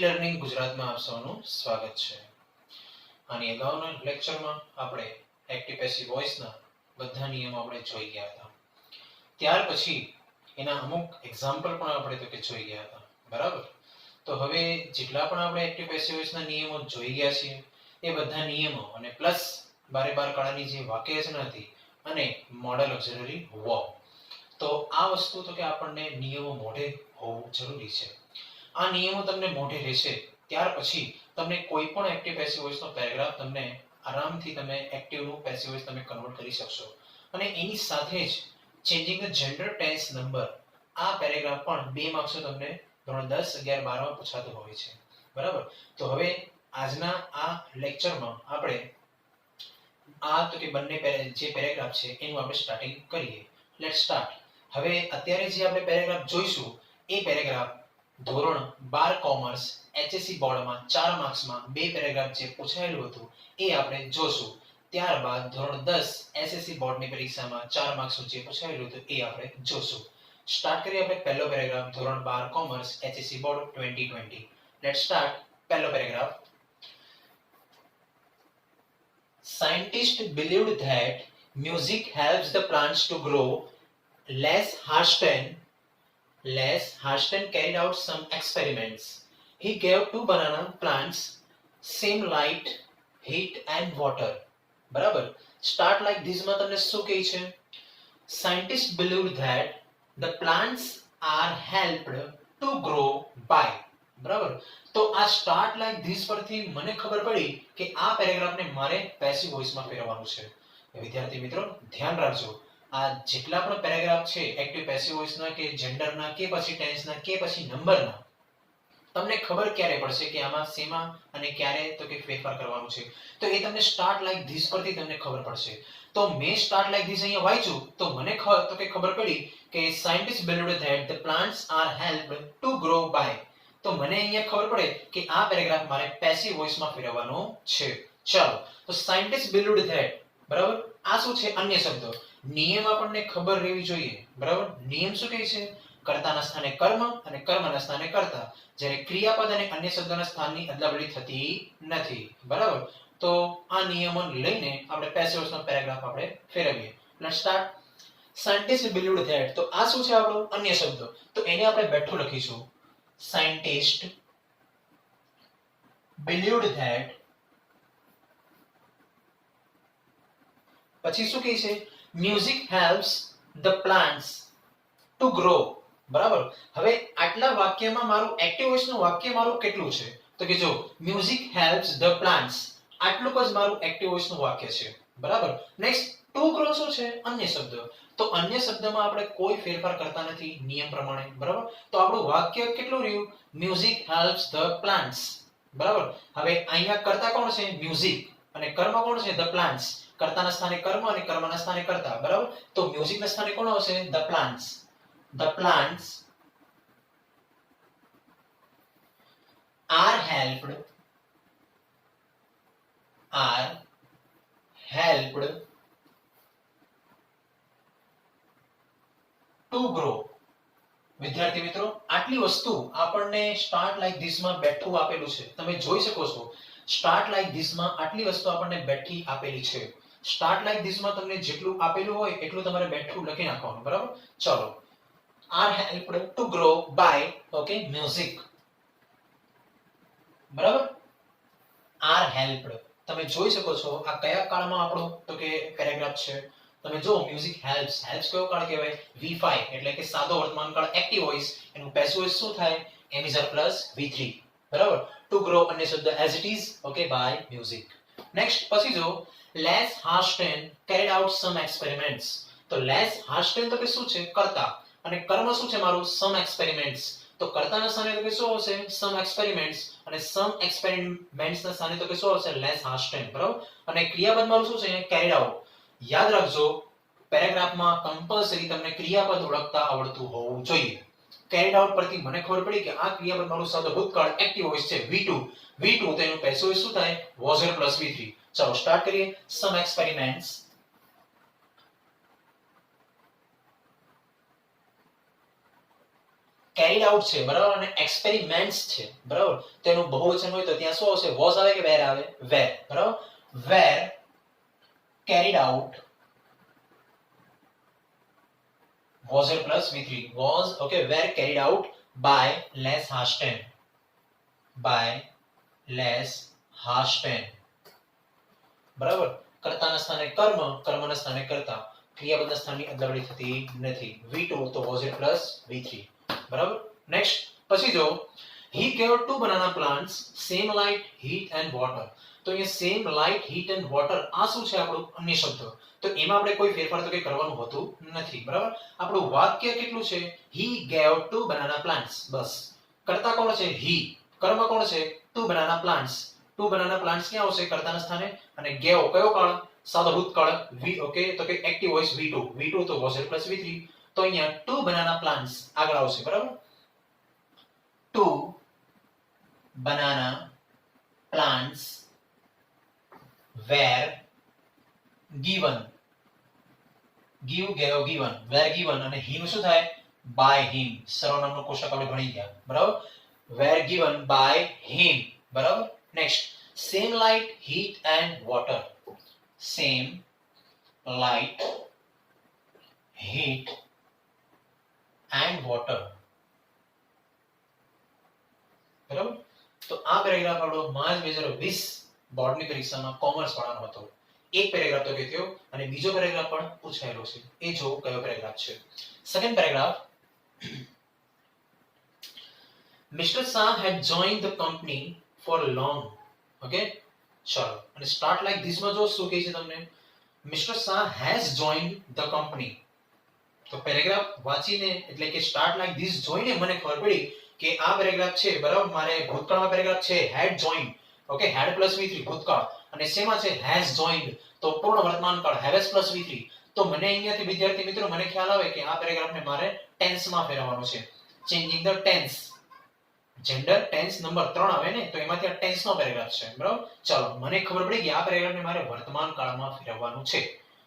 Learning ગુજરાતમાં આપ સૌનું સ્વાગત છે. આની અગાઉના લેક્ચરમાં આપણે એક્ટિવ પેસિવ વોઇસના બધા નિયમો આપણે જોઈ ગયા હતા. ત્યાર પછી એના અમુક એક્ઝામ્પલ પણ આપણે તો કે જોઈ ગયા હતા. બરાબર? તો હવે જેટલા પણ આપણે એક્ટિવ પેસિવ વોઇસના નિયમો જોઈ ગયા છીએ એ બધા નિયમો અને પ્લસ બારે બાર કળાની જે વાક્યરચના હતી અને મોડલ ઓક્ઝિલરી વર્બ, તો આ વસ્તુ તો કે આપણને નિયમો મોઢે હોવું જરૂરી છે. આ નિયમો તમને મોઢે રહેશે ત્યાર પછી તમને કોઈ પણ એક્ટિવ પેસિવ વોઇસનો પેરેગ્રાફ તમને આરામથી તમે એક્ટિવ નું પેસિવ વોઇસ તમે કન્વર્ટ કરી શકશો. અને એની સાથે જ changing the gender tense number, આ પેરેગ્રાફ પણ 2 માર્ક્સ તમને ધોરણ 10, 11, 12 માં પૂછાતો હોય છે. બરાબર? તો હવે આજના આ લેક્ચરમાં આપણે આ તો કે બંને જે પેરેગ્રાફ છે એનું આપણે સ્ટાર્ટિંગ કરીએ. Let's start. હવે અત્યારે જે આપણે પેરેગ્રાફ જોઈશું એ પેરેગ્રાફ ધોરણ 12 કોમર્સ એચએસસી બોર્ડમાં 4 માર્ક્સમાં 2 પેરેગ્રાફ જે પૂછાયેલું હતું એ આપણે જોશું. ત્યારબાદ ધોરણ 10 એસએસસી બોર્ડની પરીક્ષામાં 4 માર્ક્સનું જે પૂછાયેલું હતું એ આપણે જોશું. સ્ટાર્ટ કરીએ આપણે પહેલો પેરેગ્રાફ ધોરણ 12 commerce HSC board 2020. Let's start. પહેલો paragraph. Scientists believed that music helps the plants to grow. Les Harsten carried out some experiments. He gave 2 banana plants same light, heat and water. બરાબર? Start like this માં તમને શું કહે છે? Scientists believed that the plants are helped to grow by. બરાબર? તો આ start like this પરથી મને ખબર પડી કે આ પેરેગ્રાફને મારે પેસિવ વોઇસમાં ફેરવવાનું છે. વિદ્યાર્થી મિત્રો ધ્યાન રાખજો, આ જેટલા પણ પેરેગ્રાફ છે એક્ટિવ પેસિવ વોઇસના કે જેન્ડરના કે પછી ટેન્સના કે પછી નંબરના, તમને ખબર ક્યારે પડશે કે આમાં શેમાં અને ક્યારે તો કે ફેરફાર કરવાનું છે, તો એ તમને સ્ટાર્ટ લાઈક ધીસ પરથી તમને ખબર પડશે. તો મેં સ્ટાર્ટ લાઈક ધીસ અહીંયા વાંચ્યું તો મને ખબર પડી કે scientist believed that the plants are helped to grow by. તો મને અહીંયા ખબર પડે કે આ પેરેગ્રાફ મારે પેસિવ વોઇસમાં ફેરવવાનો છે. ચાલો, તો સાયન્ટિસ્ટ believed that, બરાબર? આ શું છે? અન્ય શબ્દો. નિયમ આપણને ખબર રહેવી જોઈએ. બરાબર? નિયમ શું કહે છે? કર્તાના સ્થાને કર્મ અને કર્મના સ્થાને કર્તા, જ્યારે ક્રિયાપદ અને અન્ય શબ્દોના સ્થાનની અદલાબદલી થતી નથી. બરાબર? તો આ નિયમો લઈને આપણે પેસિવ વોઇસનો પેરેગ્રાફ આપણે ફેરવીએ. Let's start. Scientist believed that, તો આ શું છે આપણો અન્ય શબ્દો, તો એને આપણે બેઠું લખીશું. Scientists believed that. પછી શું કહે છે? Music helps the plants to grow. બરાબર? હવે આટલા વાક્યમાં મારું એક્ટિવ વોઇસનું વાક્ય મારું કેટલું છે? તો કે જો music helps the plants, આટલું જ મારું એક્ટિવ વોઇસનું વાક્ય છે. બરાબર? નેક્સ્ટ to grow શું છે? અન્ય શબ્દ. તો અન્ય શબ્દમાં આપણે કોઈ ફેરફાર કરતા નથી નિયમ પ્રમાણે. બરાબર? તો આપણું વાક્ય કેટલું રહ્યું? Music helps the plants. બરાબર? હવે અહીંયા કર્તા કોણ છે? મ્યુઝિક. અને કર્મ કોણ છે? the plants. કર્તાના સ્થાને કર્મ અને કર્મના સ્થાને કર્તા. બરાબર? તો મ્યુઝિકના સ્થાને કોણ આવશે? the plants. The plants are helped to grow. વિદ્યાર્થી મિત્રો આટલી વસ્તુ આપણને સ્ટાર્ટ લાઈક ધીસ માં બેઠું આપેલું છે. તમે જોઈ શકો છો સ્ટાર્ટ લાઈક ધીસ માં આટલી વસ્તુ આપણને બેઠી આપેલી છે. સ્ટાર્ટ લાઈક ધીસ માં તમને જેટલું આપેલું હોય એટલું તમારે બેઠું લખી નાખવાનું. બરાબર? ચલો. are helped to grow by, okay, music. બરાબર? are helped. તમે જોઈ શકો છો આ કયા કાળમાં આપણો તો કે પેરેગ્રાફ છે. તમે જો મ્યુઝિક હેલ્પ્સ. હેલ્પ્સ કયો કાળ કહેવાય? V5 એટલે કે સાદો વર્તમાન કાળ એક્ટિવ વોઇસ. એનું પેસિવ વોઇસ શું થાય? am is plus V3. બરાબર? to grow અન્ય શબ્દ as it is, okay, by music. Next પછી જો Les Harsten carried out some experiments. તો Les Harsten તો કે શું છે? કર્તા. અને કર્મ શું છે મારું? સમ એક્સપેરિમેન્ટ્સ. તો કર્તાના સ્થાને તો કે શું આવશે? સમ એક્સપેરિમેન્ટ્સ. અને સમ એક્સપેરિમેન્ટ્સ ના સ્થાને તો કે શું આવશે? લેસ હાર્સ્ટેન. બરાબર? અને ક્રિયાપદ મારું શું છે? Carried out. યાદ રાખજો પેરેગ્રાફમાં કમ્પલસરી તમને ક્રિયાપદ ઓળખતા આવડતું હોવું જોઈએ. કેરીડ આઉટ પરથી મને ખબર પડી કે આ ક્રિયાપદ મારું શબ્દ ભૂતકાળ એક્ટિવ વોઇસ છે V2. તો એનું પેસિવ વોઇસ શું થાય? was here plus V3. ચલો સ્ટાર્ટ કરીએ. સમ એક્સપેરિમેન્ટ્સ કેરીડ આઉટ છે બરાબર અને એક્સપેરિમેન્ટ્સ છે બરાબર તેનું બહુવચન હોય તો ત્યાં શું આવશે વોઝ આવે કે વેર આવે વેર બરાબર વેર carried out was it plus v3 was okay were carried out by Les Hasten by Les Hasten બરાબર કર્તાના સ્થાને કર્મ કર્મના સ્થાને કર્તા ક્રિયાપદના સ્થાનની અદલાબદલી થતી નથી v2 તો was it plus v3 બરાબર નેક્સ્ટ પછી જો he gave 2 banana plants same light heat and water તો અહીંયા same light heat and water આ શું છે આપણું અન્ય શબ્દ તો એમાં આપણે કોઈ ફેરફાર તો કંઈ કરવાનું હોતું નથી બરાબર આપણું વાક્ય કેટલું છે he gave 2 banana plants બસ કર્તા કોણ છે he કર્મ કોણ છે 2 banana plants 2 banana plants ક્યાં આવશે કર્તાના સ્થાને અને gave કયો કાળ સાદો ભૂતકાળ v ઓકે તો કે એક્ટિવ વોઇસ v2 તો was it plus v3 તો અહીંયા 2 banana plants આગળ આવશે બરાબર 2 banana plants were given were given અને he નું શું થાય by him સર્વનામનો કોષ્ટક આપણે ભણી ગયા બરાબર were given by him બરાબર next same light heat and water same light heat and water બરાબર તો આ પેરેગ્રાફ આપણો માર્ચ 2020 બોર્ડની પરીક્ષામાં કોમર્સ વાળાનો હતો એક પેરેગ્રાફ તો કહેતો અને બીજો પેરેગ્રાફ પણ પૂછાયેલો છે એ જો કયો પેરેગ્રાફ છે second paragraph Mr. Shah had joined the company for long okay ચલો અને સ્ટાર્ટ લાઈક ધીસ માં જો શું કહે છે તમને Mr. Shah has joined the company તો પેરેગ્રાફ વાંચીને એટલે કે સ્ટાર્ટ લાઈક ધીસ જોઈને મને ખબર પડી કે આ પેરેગ્રાફ છે બરાબર મારે ભૂતકાળમાં પેરેગ્રાફ છે had joined okay had plus v3 ભૂતકાળ અને શેમાં છે has joined તો પૂર્ણ વર્તમાન કાળ has plus v3 તો મને અહીંયાથી વિદ્યાર્થી મિત્રો મને ખ્યાલ આવે કે આ પેરેગ્રાફને મારે ટેન્સ માં ફેરવવાનો છે changing the tense gender tense number 3 આવે ને તો એમાંથી આ ટેન્સ નો પેરેગ્રાફ છે બરાબર ચાલો મને ખબર પડી કે આ પેરેગ્રાફને મારે વર્તમાન કાળમાં ફેરવવાનું છે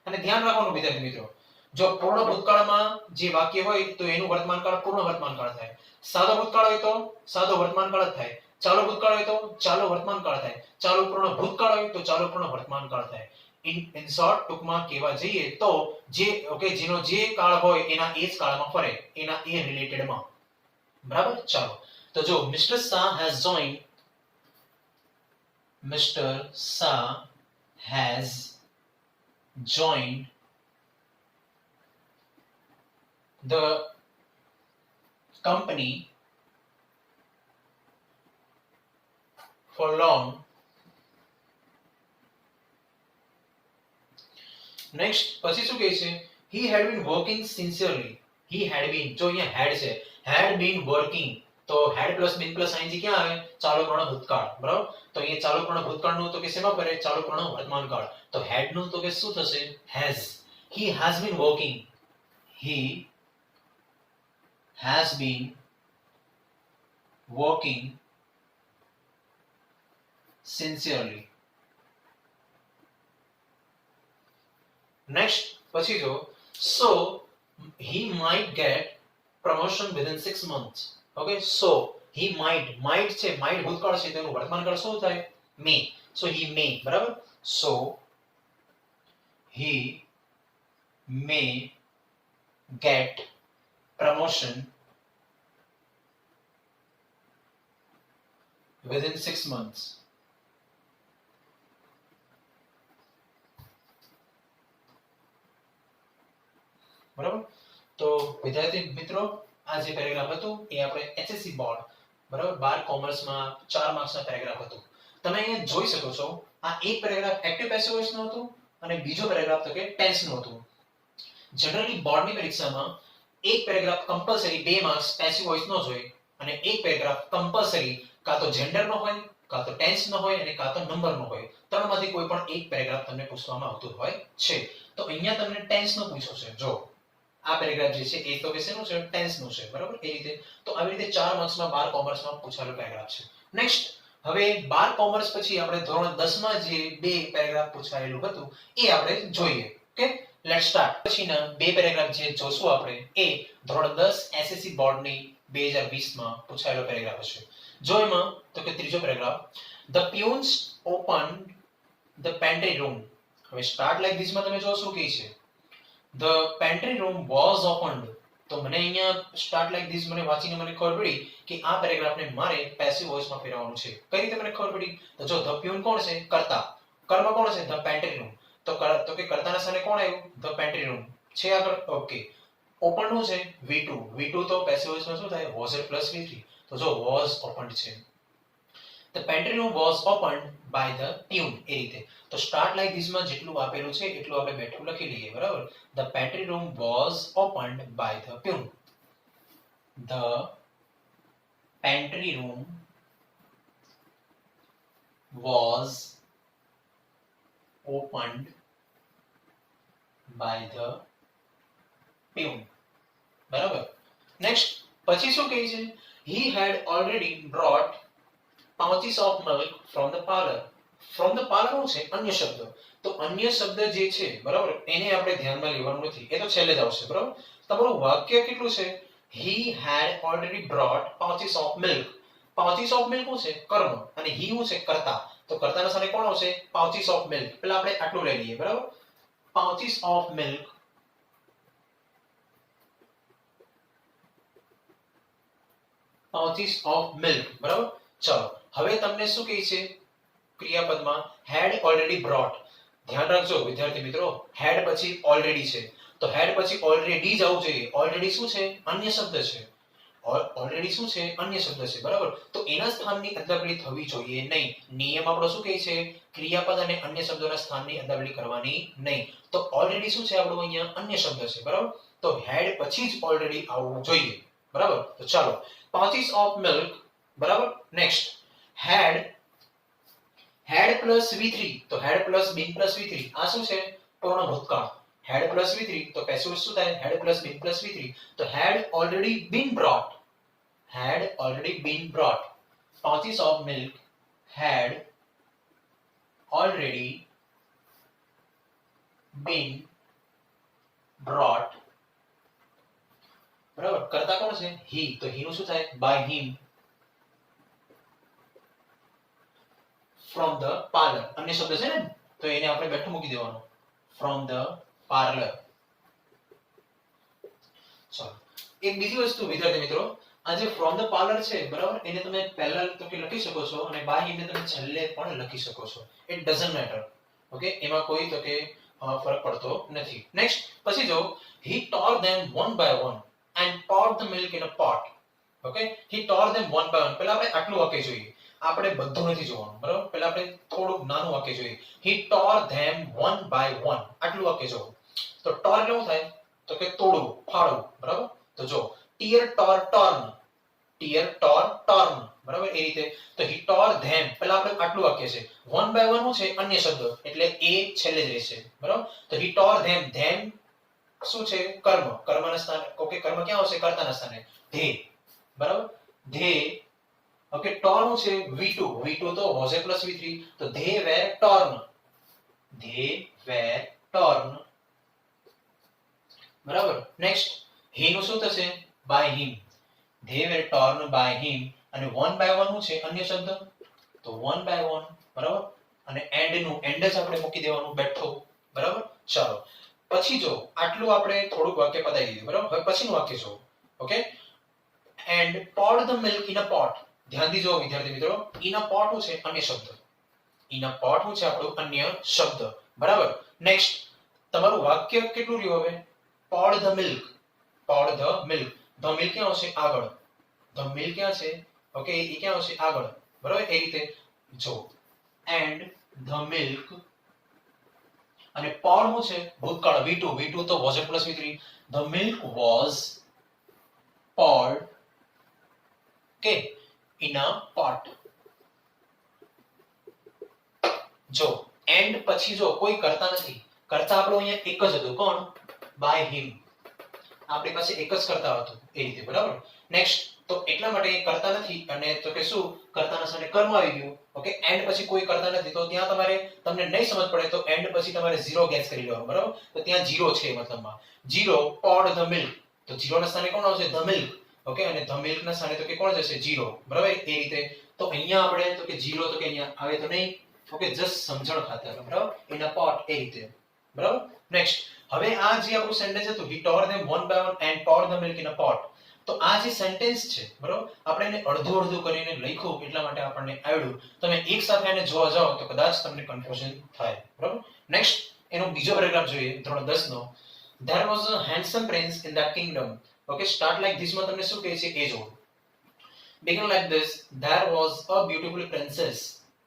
અને ધ્યાન રાખવાનું વિદ્યાર્થી મિત્રો જો પૂર્ણ ભૂતકાળમાં જે વાક્ય હોય તો એનું વર્તમાન કાળ પૂર્ણ વર્તમાન કાળ થાય સાદો ભૂતકાળ હોય તો સાદો વર્તમાન કાળ જ થાય ચાલુ ભૂતકાળ હોય તો ચાલુ વર્તમાન કાળ થાય ચાલુ પૂર્ણ ભૂતકાળ હોય તો ચાલુ પૂર્ણ વર્તમાન કાળ થાય ઇન શોર્ટ ટૂંકમાં કહેવા જઈએ તો જે ઓકે જેનો જે કાળ હોય એના એ જ કાળમાં ફરે એના એ રિલેટેડમાં બરાબર ચાલો તો જો Mr. Shah has joined the company for long next પછી શું કહે છે he had been working sincerely he had been જો અહીંયા had છે had been working તો had plus been plus ing ક્યાં આવે ચાલુ પૂર્ણ ભૂતકાળ બરાબર તો અહીંયા ચાલુ પૂર્ણ ભૂતકાળનું તો કે શેમાં ફરે ચાલુ પૂર્ણ વર્તમાન કાળ તો had નું તો કે શું થશે has he has been working sincerely next પછી જો so he might get promotion within 6 months okay so he might છે might ભૂતકાળ છે તેનું વર્તમાન કાળ શું થાય may so he may બરાબર so he may get promotion within 6 months બરાબર તો વિદ્યાર્થી મિત્રો આ જે પેરેગ્રાફ હતું એ આપણે એચએસસી બોર્ડ બરાબર 12 કોમર્સમાં 4 માર્ક્સના પેરેગ્રાફ હતું તમે અહીંયા જોઈ શકો છો આ એક પેરેગ્રાફ એક્ટિવ પેસિવ વોઇસ નો હતું અને બીજો પેરેગ્રાફ તો કે ટેન્સ નો હતું જનરલી બોર્ડની પરીક્ષામાં એક paragraph compulsory 2 marks passive voice નો જ હોય અને એક પેરેગ્રાફ કમ્પલસરી કાં તો જેન્ડર નો હોય કાં તો ટેન્સ નો હોય અને કાં તો નંબર નો હોય ત્રણમાંથી કોઈ પણ એક પેરેગ્રાફ તમને પૂછવામાં આવતું હોય છે તો અહીંયા તમને ટેન્સ નો પૂછ્યો છે જો આ પેરેગ્રાફ જે છે એ તો કે શેનું છે ટેન્સ નું છે બરાબર એ રીતે તો આવી રીતે 4 માર્ક્સમાં 12 કોમર્સમાં પૂછાયેલો પેરેગ્રાફ છે નેક્સ્ટ હવે 12 કોમર્સ પછી આપણે ધોરણ 10 માં જે બે પેરેગ્રાફ પૂછાયેલું હતું એ આપણે જોઈએ ઓકે લેટ્સ સ્ટાર્ટ પછીના બે પેરેગ્રાફ જે જોશું આપણે એ ધોરણ 10 એસએસસી બોર્ડની 2020 માં પૂછાયેલો પેરેગ્રાફ છે. જો એમાં તો કે ત્રીજો paragraph, the peons open the pantry room. હવે સ્ટાર્ટ લાઈક ધીસ માં તમે જો શું કહે છે, the pantry room was opened. તો મને અહીંયા સ્ટાર્ટ લાઈક ધીસ મને વાંચીને મને ખબર પડી કે આ પેરેગ્રાફને મારે પેસિવ વોઇસમાં ફેરવવાનું છે. કઈ રીતે મને ખબર પડી? તો જો ધ પ્યુન કોણ છે? કર્તા. કર્મ કોણ છે? The pantry room. તો કે કર્તાના સ્થાને કોણ આવ્યું? ધ પેન્ટ્રી રૂમ છે આગળ. ઓકે, ઓપન નું છે V2. V2 તો પેસિવ વોઇસમાં શું થાય? was it plus V3. તો જો was opened છે. The pantry room was opened by the peon. એ રીતે તો સ્ટાર્ટ લાઈક ધીસ માં જેટલું આપેલું છે એટલું આપણે બેઠું લખી લઈએ. બરાબર. The pantry room was opened by the peon. The pantry room was opened by the peon. બરાબર. નેક્સ્ટ પછી શું કહે છે? He had already brought pouches of milk from the parlor. From the parlor શું છે? અન્ય શબ્દ. તો અન્ય શબ્દ જે છે બરાબર એને આપણે ધ્યાનમાં લેવાનું નથી, એ તો છેલ્લે જ આવશે. બરાબર. તમારું વાક્ય કેટલું છે? He had already brought pouches of milk. pouches of milk શું છે? કર્મ. અને he શું છે? કર્તા. તો કર્તાના સ્થાને કોણ આવશે? pouches of milk. પહેલા આપણે આટલું લઈ લઈએ. બરાબર. pouches of milk pouches of milk. બરાબર. ચલો હવે તમને શું કહે છે? ક્રિયાપદમાં had already brought. ધ્યાન રાખજો વિદ્યાર્થી મિત્રો, had પછી already છે તો had પછી already જ આવવું જોઈએ. already શું છે? અન્ય શબ્દ છે. already શું છે? અન્ય શબ્દ છે. બરાબર. તો એના સ્થાનની અદલાબદલી થવી જોઈએ નહીં. નિયમ આપણો શું કહે છે? ક્રિયાપદ અને અન્ય શબ્દોના સ્થાનની અદલાબદલી કરવાની નહીં. તો already શું છે? આપણું અહીંયા અન્ય શબ્દ છે. બરાબર. તો had પછી જ already આવવું જોઈએ. બરાબર. તો ચાલો pouches of milk. બરાબર. Next had plus V3. તો had plus been plus V3 આ શું છે? પૂર્ણ ભૂતકાળ. had plus V3 તો પેસિવ શું થાય? had plus been plus V3. તો had already been brought. had already been brought. pouches of milk had already been brought. બરાબર. કરતા કોણ છે? he. તો he નું શું થાય? by him from the parlor. અન્ય શબ્દ છે ને તો એને આપણે બેઠું મૂકી દેવાનું. from the parlor. ચાલો એક બીજી વસ્તુ વિદ્યાર્થી મિત્રો, આ જે from the parlor છે બરાબર એને તમે પહેલા તો કે લખી શકો છો અને by him ને તમે છેલ્લે પણ લખી શકો છો. it doesn't matter. ઓકે, એમાં કોઈ તો કે ફરક પડતો નથી. નેક્સ્ટ પછી જો he tore them one by one and poured the milk in a pot. Okay, he tore them one by one. પહેલા આપણે આટલું વાક્ય જોઈએ, આપણે બધું નથી જોવાનું. બરાબર. પહેલા આપણે થોડુંક નાનું વાક્ય જોઈએ. he tore them one by one. આટલું વાક્ય જોવું. તો tore કેવું થાય? તો કે તોડવું, ફાડવું. બરાબર. તો જો tear, tore, torn. tear, tore, torn. બરાબર. એ રીતે તો he tore them. પહેલા આપણે આટલું વાક્ય છે. one by one શું છે? અન્ય શબ્દ એટલે એ છેલ્લે જ રહેશે. બરાબર. તો he tore them. them શું છે? કર્મ. કર્મના સ્થાને ઓકે, કર્મ ક્યાં આવશે? કર્તાના સ્થાને they. બરાબર. they. ઓકે, torn છે V2. V2 તો was it plus V3. તો they were torn. they were torn. બરાબર. નેક્સ્ટ he નું શું થશે? by him. they were torn by him. અને one by one શું છે? અન્ય શબ્દ તો one by one. બરાબર. અને end નું end જ આપણે મૂકી દેવાનું બેઠો. બરાબર. ચાલો પછી જો આટલું આપણે થોડુંક વાક્ય પતાવી દીધું. બરાબર. હવે પછીનું વાક્ય જો okay, and poured the milk in a pot. ધ્યાન દીજો વિદ્યાર્થી મિત્રો, in a pot શું છે? અન્ય શબ્દ. in a pot શું છે? આપણું અન્ય શબ્દ. બરાબર. નેક્સ્ટ તમારું વાક્ય કેટલું રહ્યું હવે? poured the milk. poured the milk. the milk ક્યાં આવશે? આગળ. the milk ક્યાં છે? ઓકે, એ ક્યાં આવશે? આગળ. બરાબર. એ રીતે જો and the milk અને poured શું છે? ભૂતકાળ V2. V2 તો was it plus V3. the milk was poured okay in a pot. જો and પછી જો કોઈ કરતા નથી. કરતા આપણો અહીંયા એક જ હતું. કોણ? by him. આપણી પાસે એક જ કરતા હતું એ રીતે. બરાબર. નેક્સ્ટ તો એટલા માટે કરતા નથી અને તો કે શું? કરતાના સ્થાને કર્મ આવી ગયું. ઓકે, એન્ડ પછી કોઈ કરતા નથી તો ત્યાં તમારે તમને નહીં સમજ પડે તો એન્ડ પછી તમારે 0 ગેસ કરી લેવાનું. બરાબર. તો ત્યાં 0 છે મતલબમાં 0 poured the milk. તો 0 ના સ્થાને કોણ આવશે? the milk. ઓકે, અને ધ મિલ્ક ના સ્થાને તો કે કોણ જશે? 0. બરાબર, એ રીતે. તો અહીંયા આપણે તો કે 0 તો કે અહીંયા આવે તો નહીં. ઓકે, જસ્ટ સમજણ ખાતર. બરાબર, ઇન અ પોટ, એ રીતે. બરાબર. નેક્સ્ટ, હવે આ જે આપણું સેન્ટેન્સ હતું, he tore them one by one and poured the milk in a pot. તો આ જે સેન્ટેન્સ છે, બરાબર, આપણે એને અડધું અડધું કરીને લખ્યું એટલા માટે આપણને આવડ્યું. તમે એક સાથે એને જોવા જાઓ તો કદાચ તમને કન્ફ્યુઝન થાય. બરાબર. નેક્સ્ટ, એનો બીજો પેરેગ્રાફ જોઈએ, ધોરણ 10 નો. There was a handsome prince in that kingdom. Okay, start like this માં તમને શું કહે છે એ જો. Begin like this. There was a beautiful princess.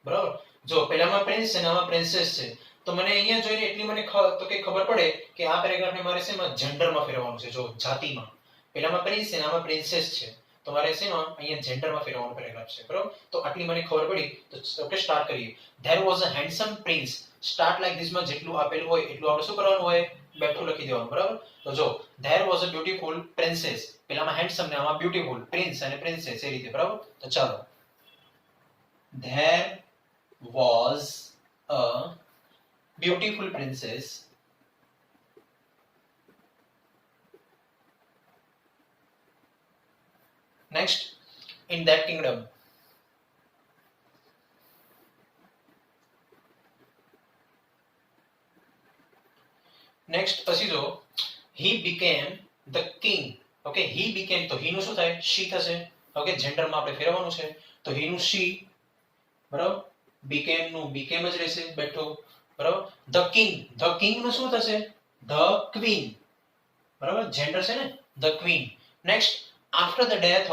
બરાબર, જો પહેલામાં પ્રિન્સ છે અને આમાં પ્રિન્સેસ છે. તો મને અહીંયા જોઈને એટલી મને તો કે ખબર પડે કે આ પેરેગ્રાફને મારે શેમાં જેન્ડરમાં ફેરવવાનું છે. જો જાતિમાં પહેલામાં પ્રિન્સ છે અને આમાં પ્રિન્સેસ છે, તો મારે શેમાં અહીંયા જેન્ડરમાં ફેરવવાનું પેરેગ્રાફ છે. બરાબર, તો આટલી મને ખબર પડી. તો ઓકે, સ્ટાર્ટ કરીએ. There was a handsome prince. Start like this માં જેટલું આપેલું હોય એટલું આપણે શું કરવાનું હોય? બેઠું લખી દેવાનું. બરાબર. તો જો there was a beautiful princess, પેલામાં handsome ને આમાં beautiful, prince અને princess, એ રીતે. બરાબર. તો ચાલો, there was a beautiful princess next in that kingdom. Next પછી જો he became the king. Okay, he became તો he નું શું થાય? she થશે. ઓકે, જેન્ડર માં આપણે ફેરવવાનું છે. તો he નું she. બરાબર. became નું became જ રહેશે બેઠો. બરાબર. the king નું શું થશે? the queen. બરાબર, જેન્ડર છે ને, the queen. Next, after the death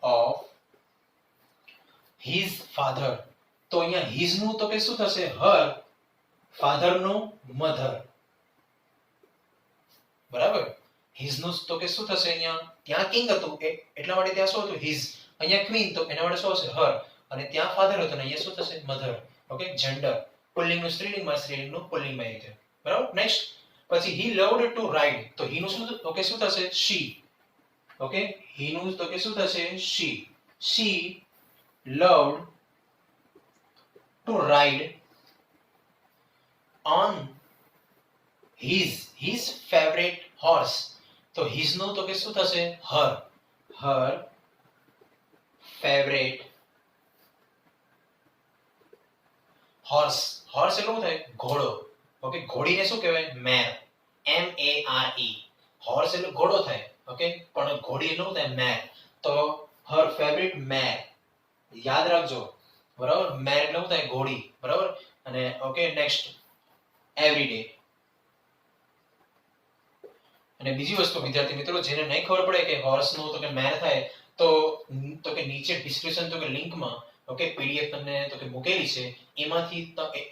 of his father. તો અહીંયા his નું તો કે શું થશે? her. father નું mother. બરાબર, his નું તો કે શું થશે? અહીંયા ત્યાં king હતું એટલા માટે ત્યાં શું હતું? his. અહીંયા queen તો એના માટે શું હશે? her. અને ત્યાં father હતું ને અહીંયા શું થશે? mother. ઓકે, જેન્ડર પુલ્લિંગ નું સ્ત્રીલિંગમાં, સ્ત્રીલિંગ નું પુલ્લિંગમાં, એ રીતે. બરાબર. નેક્સ્ટ, પછી he loved to ride. તો he નું શું? ઓકે, શું થશે? she. ઓકે, he નું તો કે શું થશે? she loved to ride on his favorite horse. તો his નું તો કે શું થશે? her favorite horse એટલે શું થાય? ઘોડો. ઓકે, ઘોડીને શું કહેવાય? mare. mare. horse એટલે ઘોડો થાય. ઓકે, પણ ઘોડી શું થાય? mare. તો her favorite mare. યાદ રાખજો. બરાબર, mare એટલે શું થાય? ઘોડી. બરાબર. અને ઓકે, નેક્સ્ટ, every day. અને બીજી વસ્તુ વિદ્યાર્થી મિત્રો, જેને નહીં ખબર પડે કે હોર્સ નું તો કે mare થાય, તો કે નીચે ડિસ્ક્રિપ્શન તો કે લિંકમાં ઓકે પીડીએફ તમને તો કે મૂકેલી છે, એમાંથી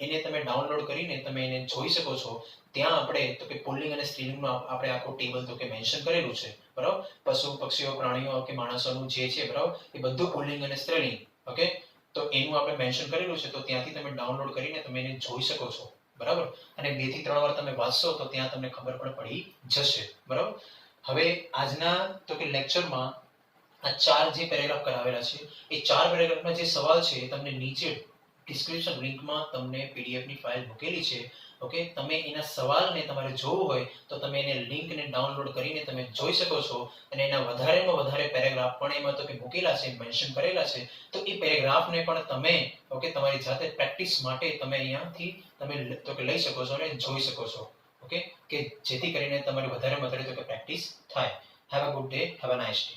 એને તમે ડાઉનલોડ કરીને તમે એને જોઈ શકો છો. ત્યાં આપણે તો કે પુલ્લિંગ અને સ્ત્રીલિંગનું આપણે આખું ટેબલ તો કે મેન્શન કરેલું છે. બરાબર, પશુ પક્ષીઓ પ્રાણીઓ કે માણસોનું જે છે, બરાબર, એ બધું પુલ્લિંગ અને સ્ત્રીલિંગ. ઓકે, તો એનું આપણે મેન્શન કરેલું છે, તો ત્યાંથી તમે ડાઉનલોડ કરીને તમે એને જોઈ શકો છો. બરાબર, અને 2 થી 3 વાર તમે વાંચશો તો ત્યાં તમને ખબર પણ પડી જશે. બરાબર. હવે આજના તો કે લેક્ચરમાં આ 4 જે પેરેગ્રાફ કરાવેલા છે, એ 4 પેરેગ્રાફના જે સવાલ છે એ તમને નીચે ડિસ્ક્રિપ્શન લિંકમાં તમને પીડીએફ ની ફાઇલ મૂકેલી છે. ઓકે, તમે એના સવાલને તમારે જોવું હોય તો તમે એને લિંકને ડાઉનલોડ કરીને તમે જોઈ શકો છો. અને એના વધારેમાં વધારે પેરેગ્રાફ પણ એમાં તો કે મૂકેલા છે, મેન્શન કરેલા છે. તો એ પેરેગ્રાફને પણ તમે ઓકે તમારી જાતે પ્રેક્ટિસ માટે તમે અહીંયાથી તમે તો કે લઈ શકો છો અને જોઈ શકો છો. ઓકે, કે જેથી કરીને તમારી વધારે તો કે પ્રેક્ટિસ થાય. Have a good day, have a nice day.